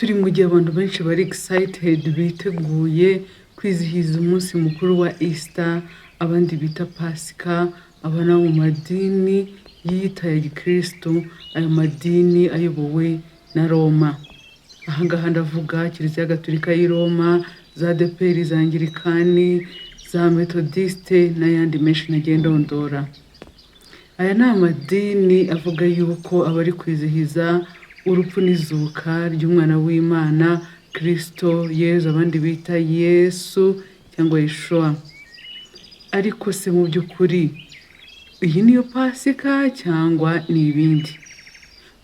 turi mu gihe abantu benshi bari excited biteguye kwizihiza umunsi mukuru wa Easter, abandi bita Pasika, abana mu madini yiyita ya gikristo, ayo madini ayobowe na Roma. Ahangaha ndavuga Kiliziya Gatolika y'i Roma, za ADEPR, za Anglikani, za Methodiste n'ayandi menshi nagiye ndondora. Aya ni amadini avuga yuko abari kwizihiza urupfu n'izuka ry'umwana w'Imana Kristo Yezu, abandi bita Yesu cyangwa Yeshua. Ariko se mu by'ukuri iyi niyo Pasika cyangwa ni ibindi?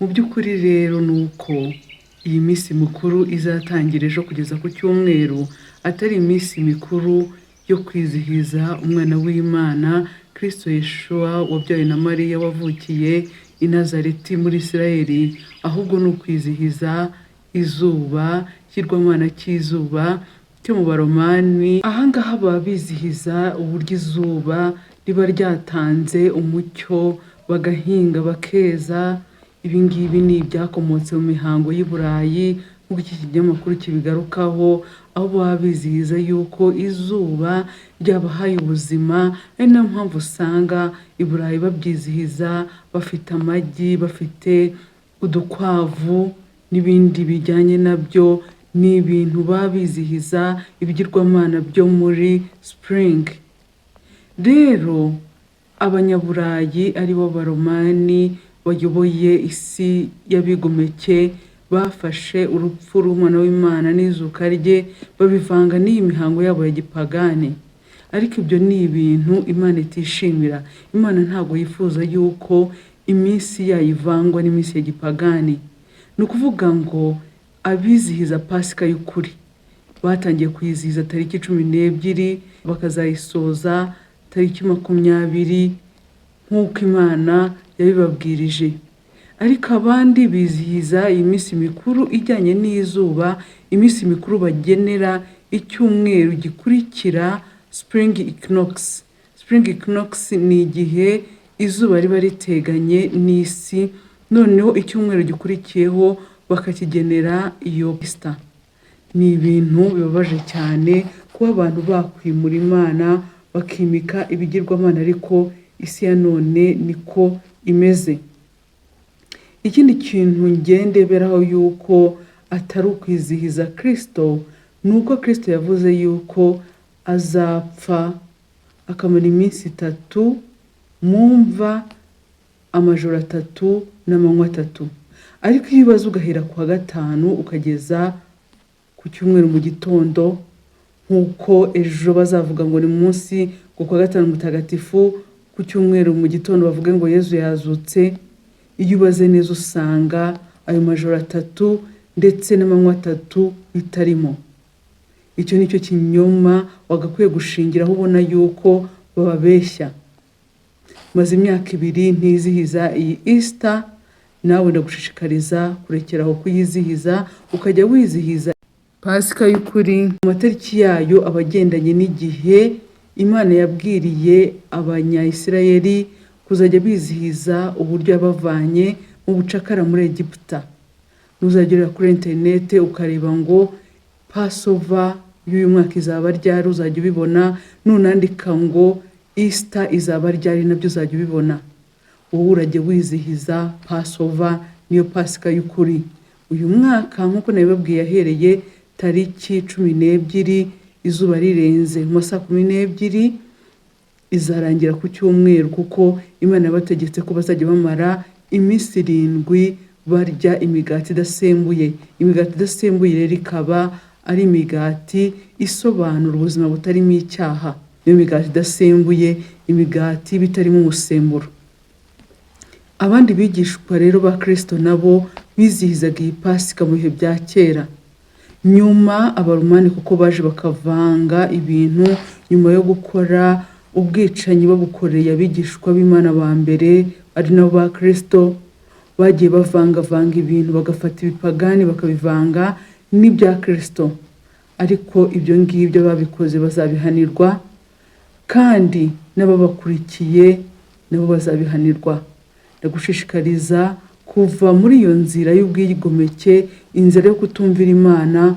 Mu by'ukuri rero ni uko iyi minsi mikuru izatangira ejo kugeza ku cyumweru atari iminsi mikuru yo kwizihiza umwana w'Imana Kristo Yeshua wabyawe na Mariya, wavukiye i Nazareti muri Isirayeli, ahubwo ni ukwizihiza izuba, ikigirwamana cy'izuba cyo mu Baromani. Ahangaha baba bizihiza uburyo izuba riba ryatanze umucyo, bagahinga bakeza. Ibi ngibi ni ibyakomotse mu mihango y'i Burayi nk'uko iki kinyamakuru kibigarukaho, aho baba bizihiza yuko izuba ryabahaye ubuzima. Ari nayo mpamvu usanga i Burayi babyizihiza bafite amagi, bafite udukwavu n'ibindi bijyanye nabyo. Ni ibintu baba bizihiza ibigirwamana byo muri spring. Rero abanyaburayi aribo Baromani bayoboye isi y'abigomeke bafashe urupfu rw'umwana w'Imana n'izuka rye babivanga n'iyi mihango yabo ya gipagani. Ariko ibyo ni ibintu Imana itishimira. Imana ntabwo yifuza yuko iminsi yayivangwa n'iminsi ya gipagani. Ni ukuvuga ngo abizihiza Pasika y'ukuri batangiye kuyizihiza tariki 12 bakazayisoza tariki 20 nk'uko Imana yabibabwirije. Ariko abandi bizihiza iyi minsi mikuru ijyanye n'izuba, iminsi mikuru bagenera icyumweru gikurikira spring equinox. Spring equinox ni igihe izuba riba riteganye n'isi, noneho icyumweru gikurikiyeho bakakigenera iyo Easter. Ni ibintu bibabaje cyane kuba abantu bakwimura Imana bakimika ibigirwamana, ariko isi ya none niko imeze. Ikindi kintu ngendeberaho yuko atari ukwizihiza Kristo, ni uko Kristo yavuze yuko azapfa akamara iminsi 3 mu mva, amajoro 3 n'amanywa 3. Ariko iyo ubaza ugahera ku wa gatanu ukageza ku cyumweru mu gitondo, nk'uko ejo bazavuga ngo ni munsi ku wa gatanu mutagatifu, ku cyumweru mu gitondo bavuge ngo Yezu yazutse. Iyo ubaze neza usanga ayo majoro 3 ndetse n'amanywa 3 bitarimo. Icyo nicyo kinyoma wagakwiye gushingiraho ubona yuko bababeshya. Maze imyaka 2 ntizihiza iyi Easter, nawe ndagushishikariza kurekeraho kuyizihiza ukajya wizihiza Pasika y'ukuri. Amatariki yayo abagendanye n'igihe Imana yabwiriye abanya-Isirayeli kuzajya bizihiza uburyo yabavanye mu bucakara muri Egiputa. Nuzagera kuri internet ukareba ngo Passover y'uyu mwaka izaba ryari, uzajya ubibona. Nunandika ngo Easter izaba ryari, nabyo uzajya ubibona. Wowe urajya wizihiza Passover, niyo Pasika y'ukuri. Uyu mwaka nk'uko nabibabwiye yahereye tariki 12 izuba rirenze mu saa 12, izarangira ku cyumweru, kuko Imana yabategetse ko bazajya bamara iminsi 7 barya imigati idasembuye. Imigati idasembuye rero ikaba ari imigati isobanura ubuzima butarimo icyaha. Iyo migati idasembuye, imigati bitarimo umusemburo. Abandi bigishwa rero ba Kristo nabo bizihizaga iyi Pasika mu bihe bya kera. Nyuma Abaromani kuko baje bakavanga ibintu, nyuma yo gukora ubwicanyi babukoreye abigishwa b'Imana ba mbere ari nabo ba Kristo, bagiye bavanga ibintu, bagafata ibipagani bakabivanga n'ibya Kristo. Ariko ibyo ngibyo babikoze bazabihanirwa, kandi n'ababakurikiye nabo bazabihanirwa. Ndagushishikariza ko kuva muri iyo nzira y'ubwigomeke, inzira yo kutumvira Imana,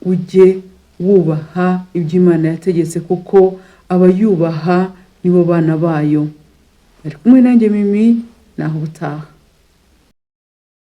ujye wubaha ibyo Imana yategetse, kuko abayubaha nibo bana bayo. Ari kumwe nanjye Mimi, naho ubutaha.